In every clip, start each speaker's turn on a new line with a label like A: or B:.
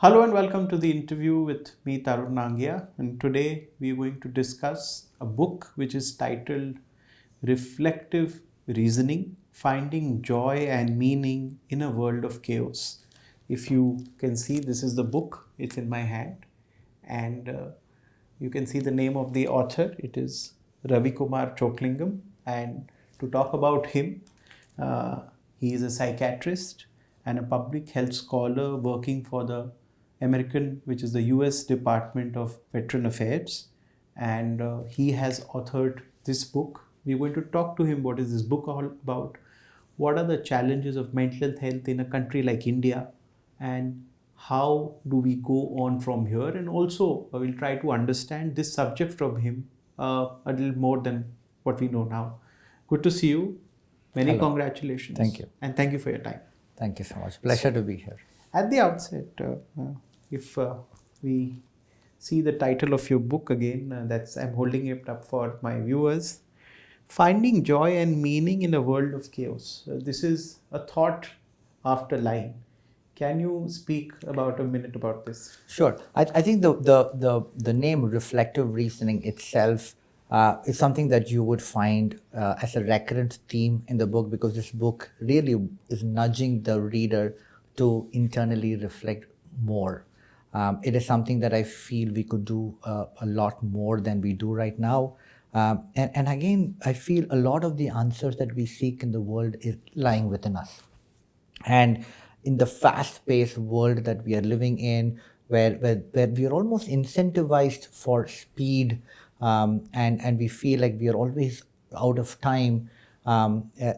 A: Hello and welcome to the interview with me, Tarun Nangia. And today we are going to discuss a book which is titled Reflective Reasoning, Finding Joy and Meaning in a World of Chaos. If you can see, this is the book, it's in my hand. And you can see the name of the author, it is Ravi Kumar Choklingam. And to talk about him, he is a psychiatrist and a public health scholar working for the which is the US Department of Veteran Affairs. And he has authored this book. We're going to talk to him what is this book all about, what are the challenges of mental health in a country like India, and how do we go on from here. And also we'll try to understand this subject from him a little more than what we know now. Good to see you. Many
B: Hello.
A: Congratulations.
B: Thank you.
A: And thank you for your time.
B: Thank you so much. Pleasure to be here.
A: At the outset, if we see the title of your book again, I'm holding it up for my viewers. Finding Joy and Meaning in a World of Chaos. This is a thought after line. Can you speak about a minute about this?
B: Sure. I think the name reflective reasoning itself is something that you would find as a recurrent theme in the book, because this book really is nudging the reader to internally reflect more. It is something that I feel we could do a lot more than we do right now. And again, I feel a lot of the answers that we seek in the world is lying within us. And in the fast-paced world that we are living in, where we are almost incentivized for speed, and we feel like we are always out of time,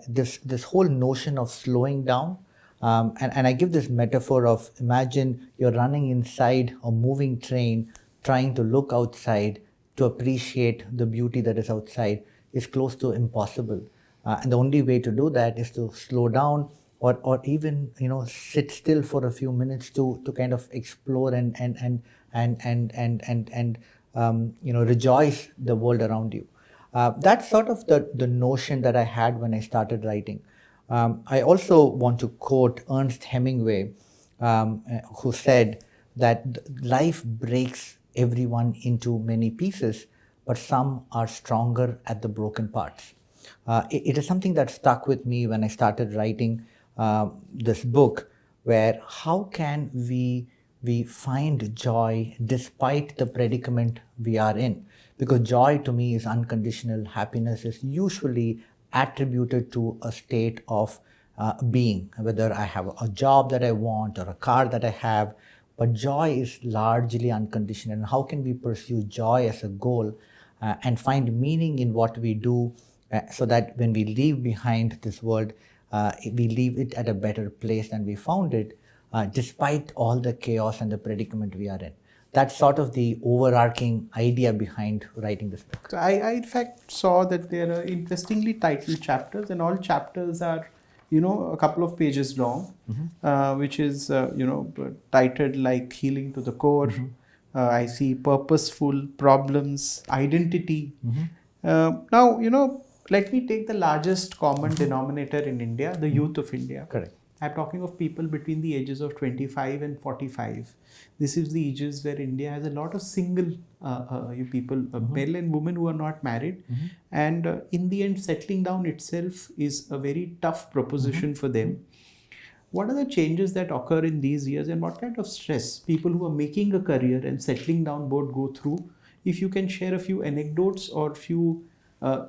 B: this whole notion of slowing down. And I give this metaphor of, imagine you're running inside a moving train, trying to look outside to appreciate the beauty that is outside is close to impossible. And the only way to do that is to slow down, or even sit still for a few minutes to kind of explore and rejoice the world around you. That's sort of the notion that I had when I started writing. I also want to quote Ernest Hemingway, who said that life breaks everyone into many pieces, but some are stronger at the broken parts. It is something that stuck with me when I started writing this book, where how can we find joy despite the predicament we are in? Because joy to me is unconditional. Happiness is usually attributed to a state of being, whether I have a job that I want or a car that I have, but joy is largely unconditional. And how can we pursue joy as a goal and find meaning in what we do, so that when we leave behind this world, we leave it at a better place than we found it, despite all the chaos and the predicament we are in. That's sort of the overarching idea behind writing this book.
A: So I in fact saw that there are interestingly titled chapters, and all chapters are, a couple of pages long, which is, titled like Healing to the Core. I see Purposeful, Problems, Identity. Now, let me take the largest common denominator in India, the youth of India.
B: Correct.
A: I'm talking of people between the ages of 25 and 45. This is the ages where India has a lot of single people, men and women who are not married. And in the end, settling down itself is a very tough proposition for them. What are the changes that occur in these years, and what kind of stress people who are making a career and settling down both go through? If you can share a few anecdotes or few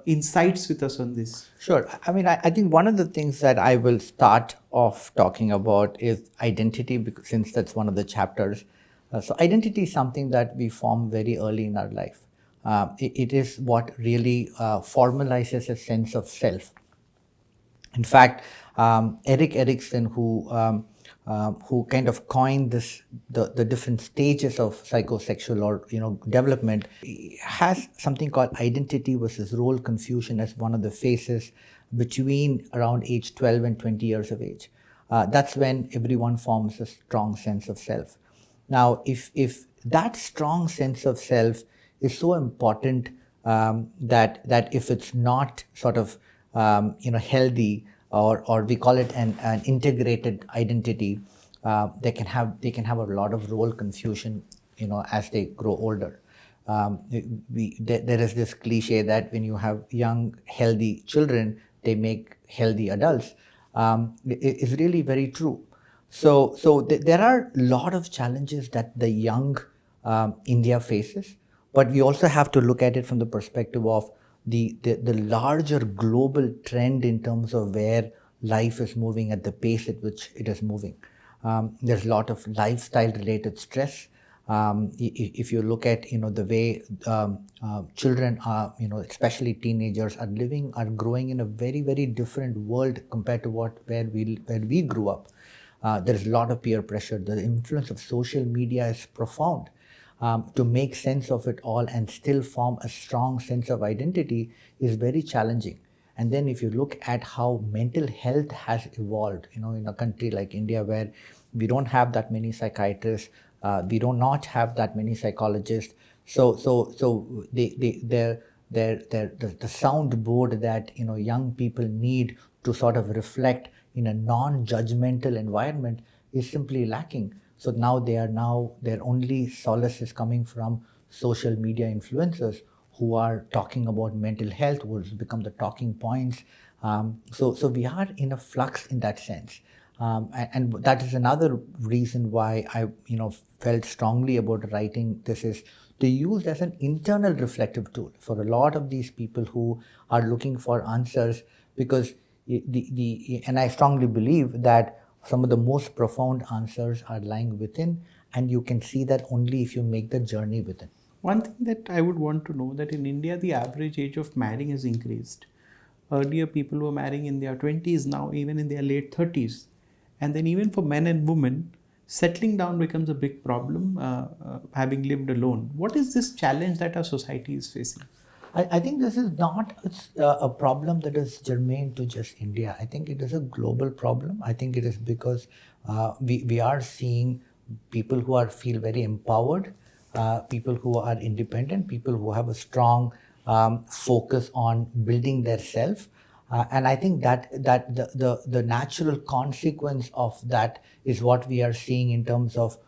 A: insights with us on this.
B: Sure. I mean, I think one of the things that I will start off talking about is identity, because since that's one of the chapters. So identity is something that we form very early in our life. It is what really formalizes a sense of self. In fact, Erik Erikson, who kind of coined the different stages of psychosexual or development, has something called identity versus role confusion as one of the phases between around age 12 and 20 years of age. That's when everyone forms a strong sense of self. Now, if that strong sense of self is so important, that if it's not sort of healthy, or we call it an integrated identity, they can have a lot of role confusion, as they grow older. There is this cliche that when you have young, healthy children, they make healthy adults. It's really very true. So there are a lot of challenges that the young India faces, but we also have to look at it from the perspective of the larger global trend in terms of where life is moving at the pace at which it is moving. There's a lot of lifestyle related stress. If you look at the way children are, especially teenagers are growing in a very, very different world compared to where we grew up. There's a lot of peer pressure. The influence of social media is profound. To make sense of it all and still form a strong sense of identity is very challenging. And then if you look at how mental health has evolved, in a country like India where we don't have that many psychiatrists, we do not have that many psychologists. So the soundboard that young people need to sort of reflect in a non-judgmental environment is simply lacking. So now their only solace is coming from social media influencers who are talking about mental health, who has become the talking points. So we are in a flux in that sense. And that is another reason why I felt strongly about writing this, is to use as an internal reflective tool for a lot of these people who are looking for answers, because and I strongly believe that some of the most profound answers are lying within, and you can see that only if you make the journey within.
A: One thing that I would want to know, that in India the average age of marrying has increased. Earlier people were marrying in their 20s, now even in their late 30s. And then even for men and women, settling down becomes a big problem, having lived alone. What is this challenge that our society is facing?
B: I think this is not a problem that is germane to just India. I think it is a global problem. I think it is because we are seeing people who feel very empowered, people who are independent, people who have a strong focus on building their self. And I think that the natural consequence of that is what we are seeing in terms of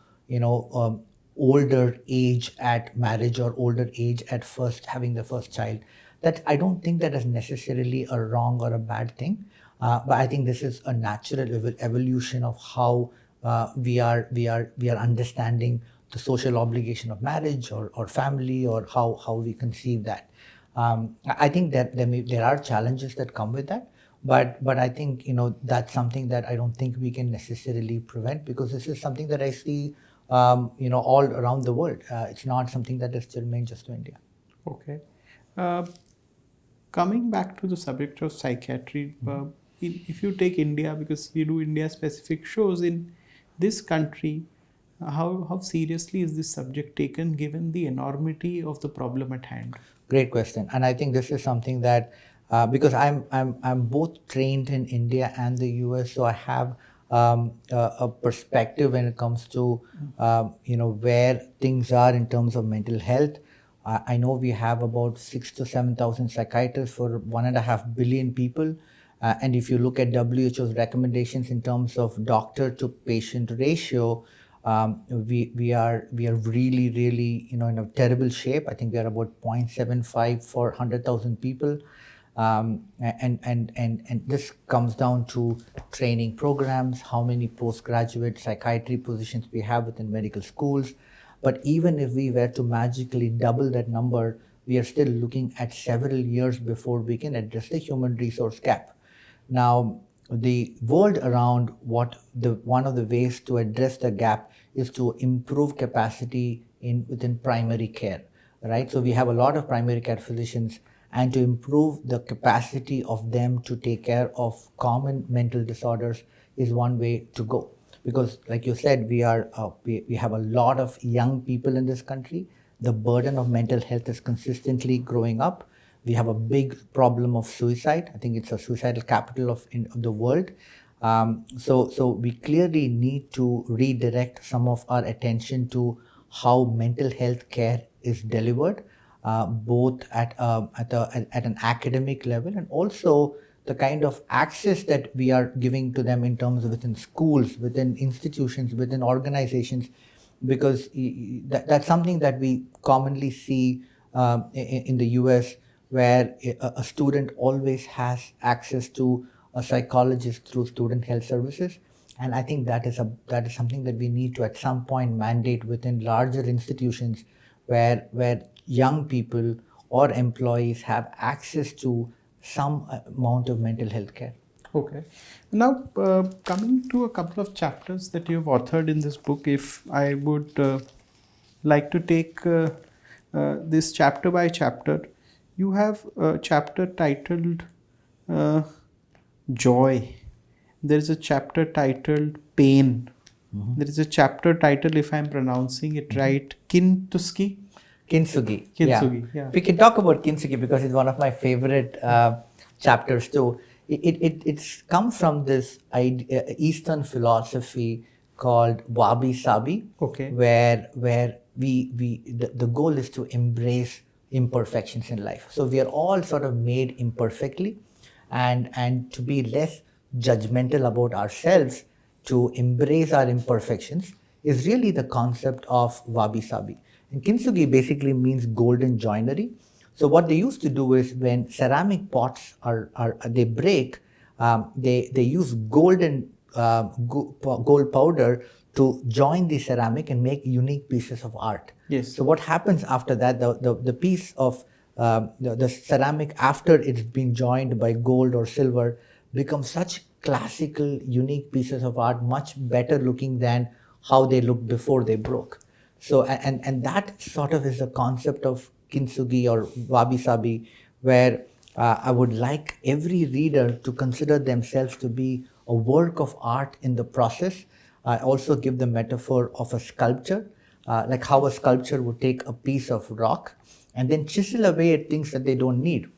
B: older age at marriage or older age at having the first child. That I don't think that is necessarily a wrong or a bad thing, but I think this is a natural evolution of how we are understanding the social obligation of marriage or family, or how we conceive that. I think that there are challenges that come with that, but I think that's something that I don't think we can necessarily prevent, because this is something that I see all around the world. It's not something that is germane just to India.
A: Okay. Coming back to the subject of psychiatry, if you take India, because we do India-specific shows in this country, how seriously is this subject taken given the enormity of the problem at hand?
B: Great question, and I think this is something that because I'm both trained in India and the US, so I have a perspective when it comes to where things are in terms of mental health. I know we have about 6,000 to 7,000 psychiatrists for 1.5 billion people, and if you look at WHO's recommendations in terms of doctor to patient ratio, we are really in a terrible shape. I think we are about 0.75 for 100,000 people. And this comes down to training programs, how many postgraduate psychiatry positions we have within medical schools. But even if we were to magically double that number, we are still looking at several years before we can address the human resource gap. Now, the world around one of the ways to address the gap is to improve capacity within primary care, right? So we have a lot of primary care physicians, and to improve the capacity of them to take care of common mental disorders is one way to go. Because like you said, we have a lot of young people in this country. The burden of mental health is consistently growing up. We have a big problem of suicide. I think it's a suicidal capital of the world. So we clearly need to redirect some of our attention to how mental health care is delivered, both at an academic level and also the kind of access that we are giving to them in terms of within schools, within institutions, within organizations, because that's something that we commonly see in the US, where a student always has access to a psychologist through student health services. And I think that is something that we need to at some point mandate within larger institutions, where young people or employees have access to some amount of mental health care.
A: Okay. Now, coming to a couple of chapters that you've authored in this book, if I would like to take this chapter by chapter, you have a chapter titled Joy. There is a chapter titled Pain. There is a chapter titled, if I'm pronouncing it right, Kintsugi.
B: Kintsugi.
A: Yeah.
B: We can talk about Kintsugi because it's one of my favorite chapters too. It comes from this Eastern philosophy called Wabi Sabi,
A: Okay.
B: where the goal is to embrace imperfections in life. So we are all sort of made imperfectly, and to be less judgmental about ourselves, to embrace our imperfections, is really the concept of Wabi Sabi. And Kintsugi basically means golden joinery. So what they used to do is, when ceramic pots they break, they use gold powder to join the ceramic and make unique pieces of art.
A: Yes.
B: So what happens after that? The piece of the ceramic, after it's been joined by gold or silver, becomes such classical, unique pieces of art, much better looking than how they looked before they broke. So, and that sort of is the concept of Kintsugi or Wabi Sabi, where I would like every reader to consider themselves to be a work of art in the process. I also give the metaphor of a sculpture, like how a sculpture would take a piece of rock and then chisel away at things that they don't need.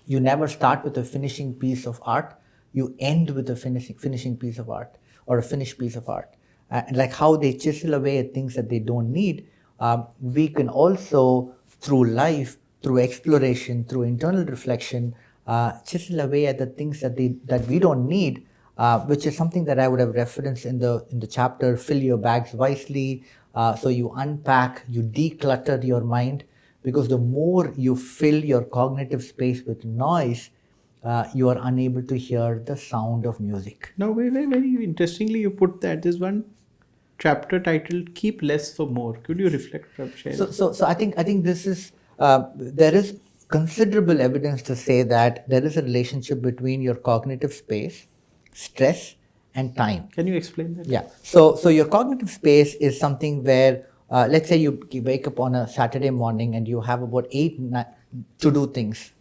B: You never start with a finishing piece of art. You end with a finishing piece of art, or a finished piece of art. Like how they chisel away at things that they don't need, we can also, through life, through exploration, through internal reflection, chisel away at the things that we don't need, which is something that I would have referenced in the chapter, Fill Your Bags Wisely. So you unpack, you declutter your mind, because the more you fill your cognitive space with noise, you are unable to hear the sound of music.
A: Now, very interestingly, you put that. There's one chapter titled "Keep Less for More." Could you reflect, share?
B: So I think this is there is considerable evidence to say that there is a relationship between your cognitive space, stress, and time.
A: Can you explain that?
B: Yeah. So your cognitive space is something where, let's say you wake up on a Saturday morning and you have about 8 to-do things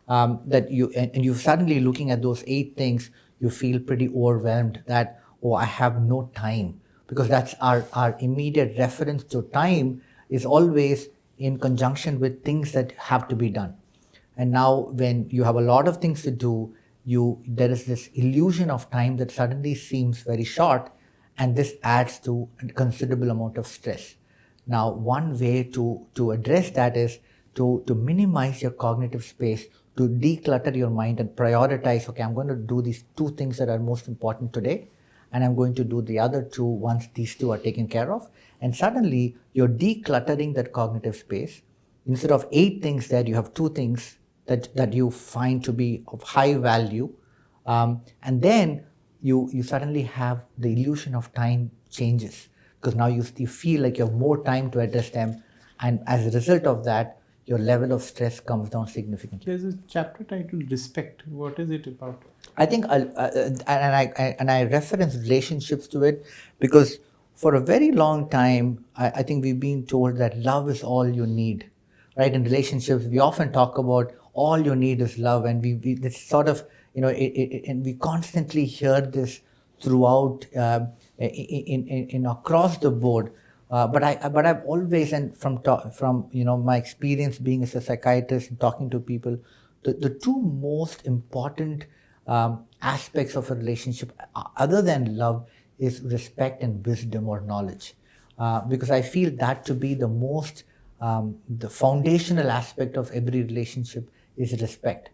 B: that you suddenly looking at those 8 things, you feel pretty overwhelmed that, oh, I have no time, because that's our immediate reference to time is always in conjunction with things that have to be done. And now when you have a lot of things to do, there is this illusion of time that suddenly seems very short, and this adds to a considerable amount of stress. Now, one way to address that is to minimize your cognitive space, to declutter your mind and prioritize, okay, I'm going to do these 2 things that are most important today, and I'm going to do the other 2 once these 2 are taken care of. And suddenly you're decluttering that cognitive space. Instead of 8 things there, you have 2 things that you find to be of high value. And then you suddenly have the illusion of time changes, because now you feel like you have more time to address them. And as a result of that, your level of stress comes down significantly.
A: There's a chapter titled Respect. What is it about?
B: I think, I reference relationships to it, because for a very long time, I think we've been told that love is all you need, right? In relationships, we often talk about all you need is love, and we this sort of, and we constantly hear this throughout in across the board. But I've always, and from my experience being as a psychiatrist and talking to people, the 2 most important aspects of a relationship, other than love, is respect and wisdom or knowledge, because I feel that to be the most the foundational aspect of every relationship is respect.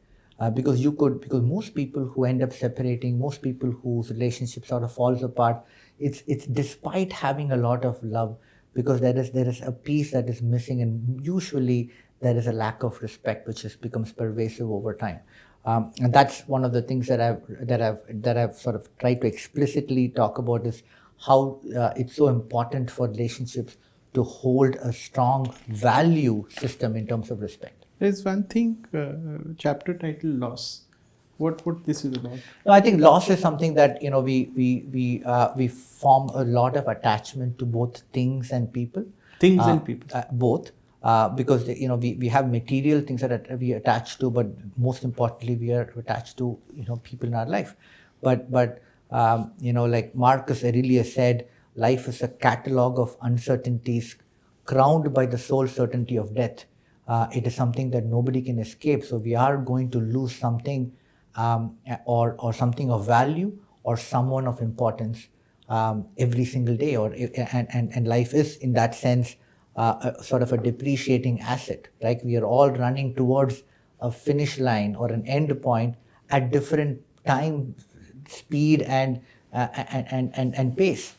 B: Because most people who end up separating, most people whose relationship sort of falls apart, it's despite having a lot of love, because there is a piece that is missing, and usually there is a lack of respect which just becomes pervasive over time. And that's one of the things that I've sort of tried to explicitly talk about, is how it's so important for relationships to hold a strong value system in terms of respect.
A: There's one thing, chapter title loss. What this is about?
B: No, I think loss is something that we form a lot of attachment to both things and people.
A: Things and people.
B: Both. Because we have material things that we attach to, but most importantly we are attached to people in our life. But like Marcus Aurelius said, life is a catalogue of uncertainties crowned by the sole certainty of death. It is something that nobody can escape. So we are going to lose something, or something of value, or someone of importance every single day. And life is, in that sense, sort of a depreciating asset. Like we are all running towards a finish line or an end point at different time, speed, and pace.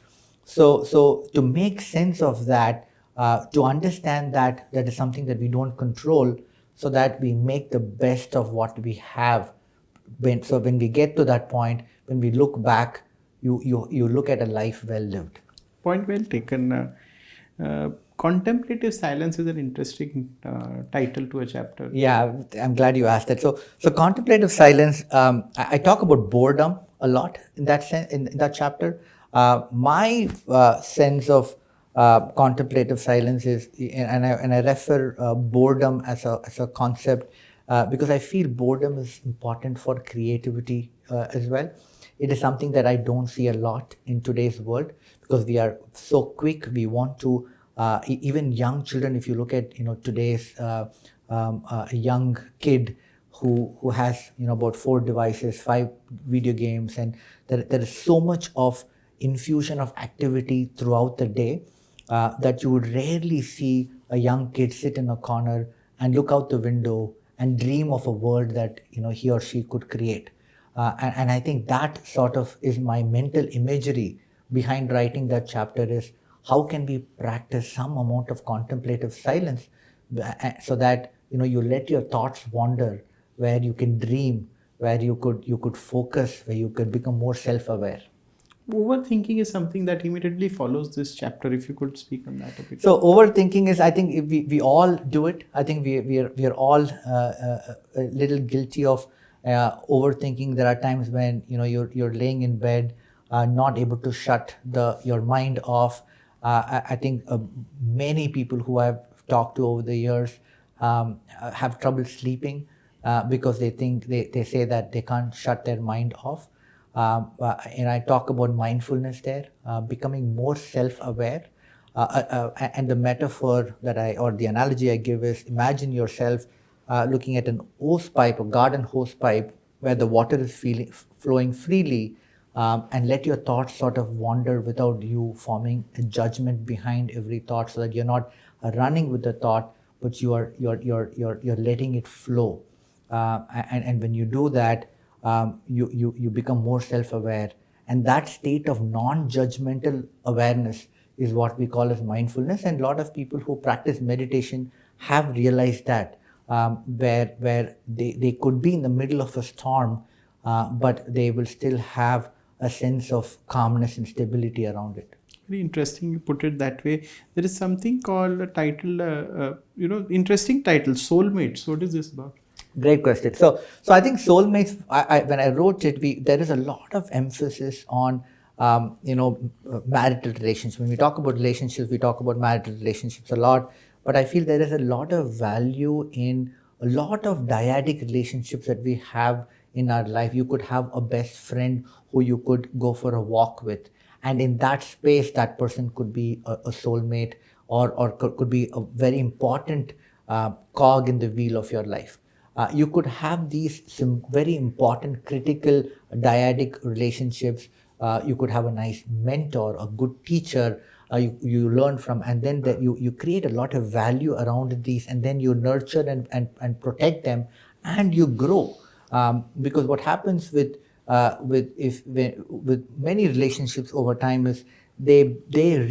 B: So to make sense of that, to understand that is something that we don't control, so that we make the best of what we have. When we get to that point, when we look back, you look at a life well lived.
A: Point well taken. Contemplative silence is an interesting title to a chapter.
B: Yeah, I'm glad you asked that. So contemplative silence, I talk about boredom a lot in that in that chapter. My sense of contemplative silence is, and I refer boredom as a concept, because I feel boredom is important for creativity as well. It is something that I don't see a lot in today's world, because we are so quick. We want to even young children. If you look at today's young kid who has about 4 devices, 5 video games, and there is so much of infusion of activity throughout the day that you would rarely see a young kid sit in a corner and look out the window and dream of a world that he or she could create. And I think that sort of is my mental imagery behind writing that chapter, is how can we practice some amount of contemplative silence, so that you let your thoughts wander, where you can dream, where you could focus, where you could become more self-aware.
A: Overthinking is something that immediately follows this chapter. If you could speak on that a bit.
B: So overthinking is, I think we all do it. I think we are all a little guilty of overthinking. There are times when you're laying in bed, not able to shut your mind off. I think many people who I've talked to over the years have trouble sleeping because they say that they can't shut their mind off. And I talk about mindfulness there, becoming more self-aware. And the metaphor or the analogy I give is, imagine yourself looking at an hose pipe, a garden hose pipe, where the water is flowing freely, and let your thoughts sort of wander without you forming a judgment behind every thought, so that you're not running with the thought, but you're letting it flow. And when you do that, you become more self-aware, and that state of non-judgmental awareness is what we call as mindfulness. And a lot of people who practice meditation have realized that, where they could be in the middle of a storm, but they will still have a sense of calmness and stability around it.
A: Very interesting you put it that way. There is something called a title, interesting title, Soulmates. What is this about?
B: Great question. So I think soulmates, when I wrote it, there is a lot of emphasis on, marital relationships. When we talk about relationships, we talk about marital relationships a lot, but I feel there is a lot of value in a lot of dyadic relationships that we have in our life. You could have a best friend who you could go for a walk with, and in that space, that person could be a soulmate, or could be a very important cog in the wheel of your life. You could have some very important critical dyadic relationships. You could have a nice mentor, a good teacher you learn from, and then you create a lot of value around these, and then you nurture and protect them, and you grow. Because what happens with many relationships over time is they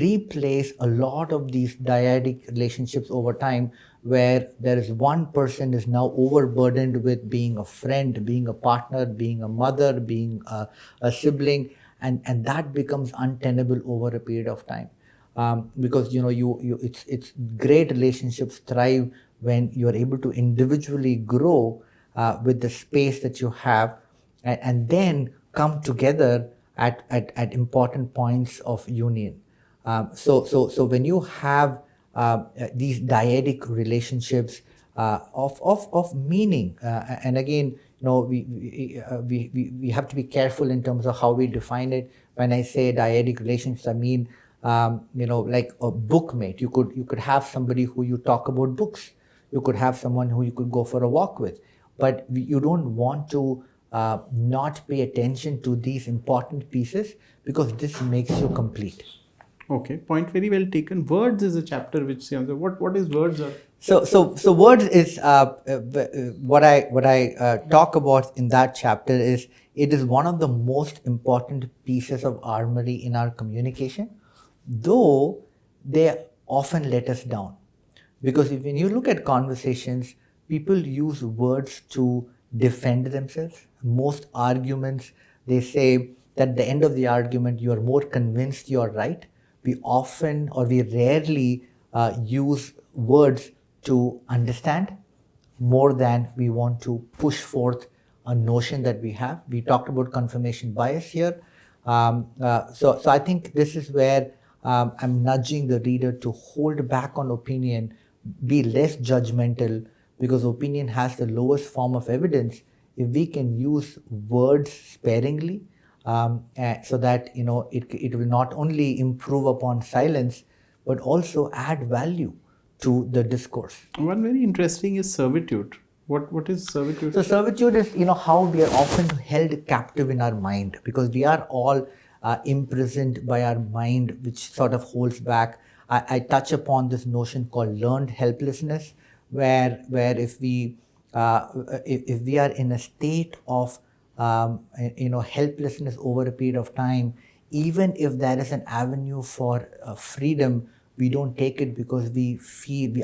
B: replace a lot of these dyadic relationships over time, where there is one person is now overburdened with being a friend, being a partner, being a mother, being a sibling, and that becomes untenable over a period of time. Because it's great relationships thrive when you are able to individually grow with the space that you have, and then come together at important points of union. So when you have these dyadic relationships of meaning, and again, we have to be careful in terms of how we define it. When I say dyadic relationships, I mean like a bookmate. You could have somebody who you talk about books. You could have someone who you could go for a walk with, but you don't want to not pay attention to these important pieces, because this makes you complete.
A: Okay, point very well taken. Words is a chapter which says what is words?
B: So words is what I talk about in that chapter is it is one of the most important pieces of armory in our communication, though they often let us down. Because when you look at conversations, people use words to defend themselves. Most arguments, they say that at the end of the argument, you are more convinced you are right. We often or we rarely use words to understand more than we want to push forth a notion that we have. We talked about confirmation bias here. So I think this is where I'm nudging the reader to hold back on opinion, be less judgmental, because opinion has the lowest form of evidence. If we can use words sparingly, so that it will not only improve upon silence, but also add value to the discourse.
A: One very interesting is servitude. What is servitude?
B: So servitude is how we are often held captive in our mind, because we are all imprisoned by our mind, which sort of holds back. I touch upon this notion called learned helplessness, where if we are in a state of helplessness over a period of time, even if there is an avenue for freedom, we don't take it, because we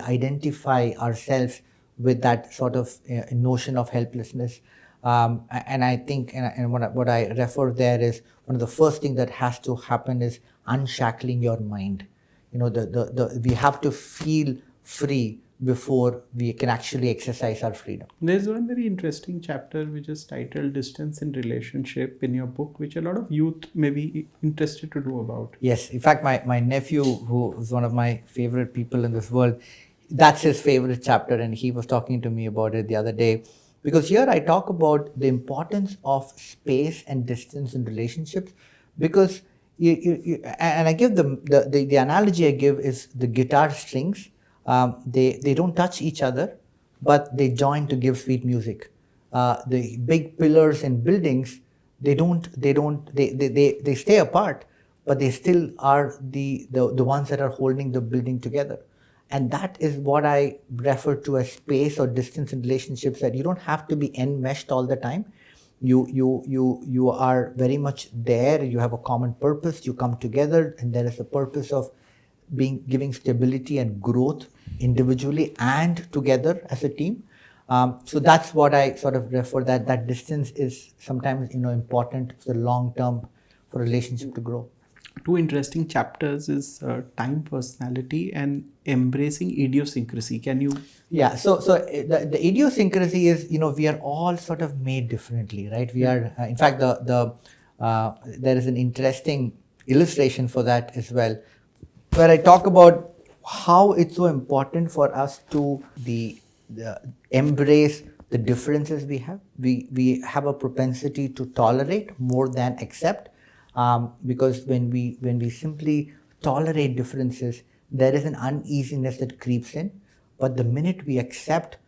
B: identify ourselves with that sort of notion of helplessness. And I think, and what I refer there is, one of the first things that has to happen is unshackling your mind. We have to feel free before we can actually exercise our freedom.
A: There's one very interesting chapter which is titled Distance in Relationship in your book, which a lot of youth may be interested to know about.
B: Yes, in fact, my nephew, who is one of my favorite people in this world, that's his favorite chapter, and he was talking to me about it the other day. Because here I talk about the importance of space and distance in relationships, because and I give the analogy I give is the guitar strings. They don't touch each other, but they join to give sweet music. The big pillars and buildings, they stay apart, but they still are the ones that are holding the building together. And that is what I refer to as space or distance in relationships, that you don't have to be enmeshed all the time. You are very much there. You have a common purpose. You come together, and there is a purpose of giving stability and growth individually and together as a team. So that's what I sort of refer, that distance is sometimes important for the long term for a relationship to grow.
A: Two interesting chapters is time, personality, and embracing idiosyncrasy. Can you?
B: Yeah. So the idiosyncrasy is, we are all sort of made differently, right? We are. In fact, there is an interesting illustration for that as well, where I talk about how it's so important for us to embrace the differences we have. We have a propensity to tolerate more than accept. Because when we simply tolerate differences, there is an uneasiness that creeps in. But the minute we accept,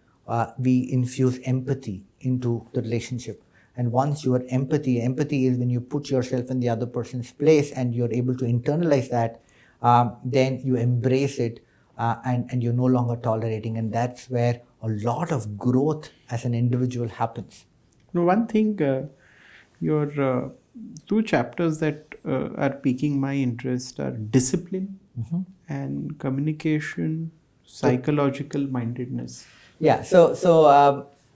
B: we infuse empathy into the relationship. And once you are empathy is when you put yourself in the other person's place and you're able to internalize that, then you embrace it, and you're no longer tolerating. And that's where a lot of growth as an individual happens.
A: One thing, your two chapters that are piquing my interest are discipline and communication, psychological mindedness.
B: Yeah.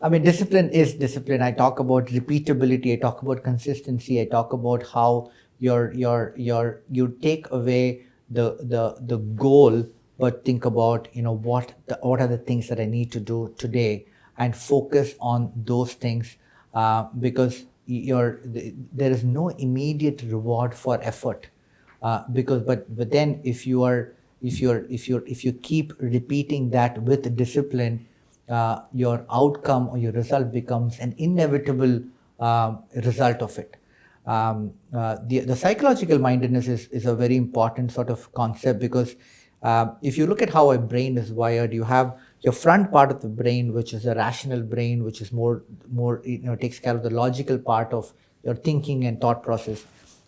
B: I mean, discipline is discipline. I talk about repeatability. I talk about consistency. I talk about how you take away the goal, but think about what are the things that I need to do today, and focus on those things, because there is no immediate reward for effort, because but then if you keep repeating that with discipline, your outcome or your result becomes an inevitable result of it. The psychological mindedness is a very important sort of concept, because if you look at how a brain is wired, you have your front part of the brain, which is a rational brain, which is more takes care of the logical part of your thinking and thought process.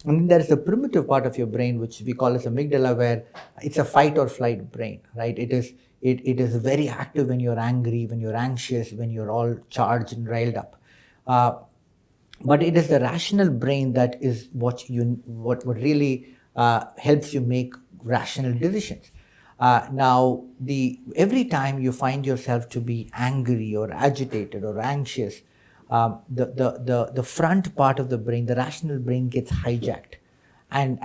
B: And then there is the primitive part of your brain, which we call as amygdala, where it's a fight or flight brain, right? It is very active when you're angry, when you're anxious, when you're all charged and riled up. But it is the rational brain that is what really helps you make rational decisions. Now, every time you find yourself to be angry or agitated or anxious, the front part of the brain, the rational brain, gets hijacked, and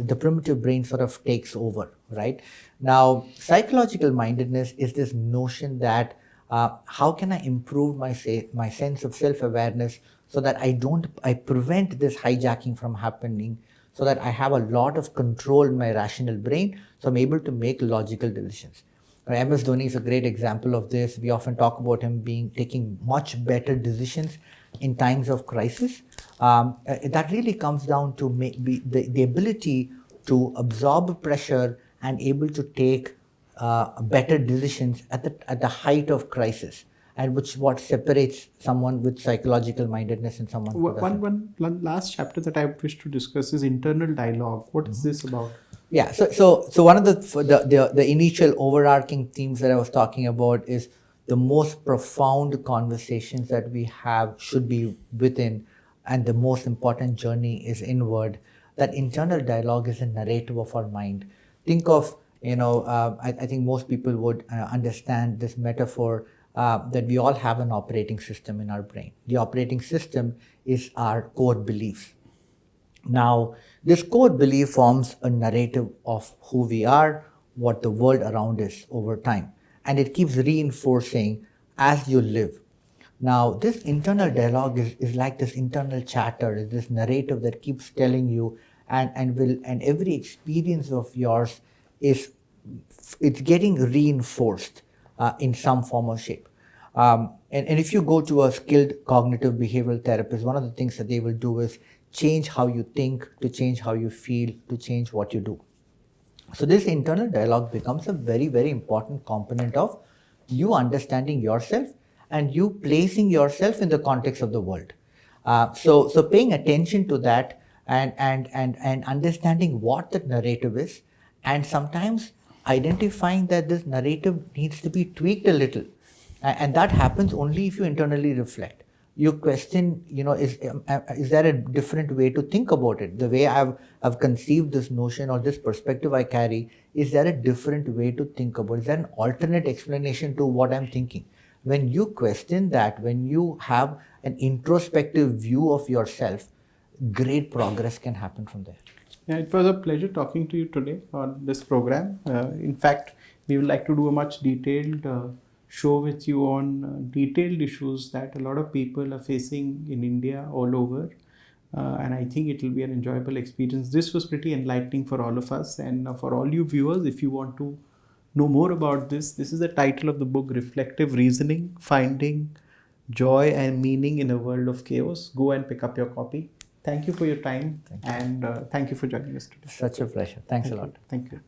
B: the primitive brain sort of takes over, right? Now, psychological mindedness is this notion that how can I improve my sense of self-awareness, so that I prevent this hijacking from happening, so that I have a lot of control in my rational brain, so I'm able to make logical decisions. MS Dhoni is a great example of this. We often talk about him taking much better decisions in times of crisis. That really comes down to the ability to absorb pressure and able to take better decisions at the height of crisis, and what separates someone with psychological mindedness and someone who doesn't.
A: One last chapter that I wish to discuss is internal dialogue. What is this about?
B: Yeah, so one of the initial overarching themes that I was talking about is the most profound conversations that we have should be within, and the most important journey is inward. That internal dialogue is a narrative of our mind. Think of, I think most people would understand this metaphor, that we all have an operating system in our brain. The operating system is our core beliefs. Now, this core belief forms a narrative of who we are, what the world around us over time, and it keeps reinforcing as you live. Now, this internal dialogue is like this internal chatter, is this narrative that keeps telling you, and every experience of yours it's getting reinforced in some form or shape. And if you go to a skilled cognitive behavioral therapist, one of the things that they will do is change how you think, to change how you feel, to change what you do. So this internal dialogue becomes a very, very important component of you understanding yourself and you placing yourself in the context of the world. So paying attention to that, and understanding what that narrative is, and sometimes identifying that this narrative needs to be tweaked a little. And that happens only if you internally reflect. You question, is there a different way to think about it? The way I've conceived this notion or this perspective I carry, is there a different way to think about it? Is there an alternate explanation to what I'm thinking? When you question that, when you have an introspective view of yourself, great progress can happen from there.
A: Yeah, it was a pleasure talking to you today on this program. In fact, we would like to do a much detailed show with you on detailed issues that a lot of people are facing in India all over. And I think it will be an enjoyable experience. This was pretty enlightening for all of us. And for all you viewers, if you want to know more about this is the title of the book, Reflective Reasoning, Finding Joy and Meaning in a World of Chaos. Go and pick up your copy. Thank you for your time. And thank you for joining us today.
B: Such a pleasure. Thanks a lot.
A: Thank you.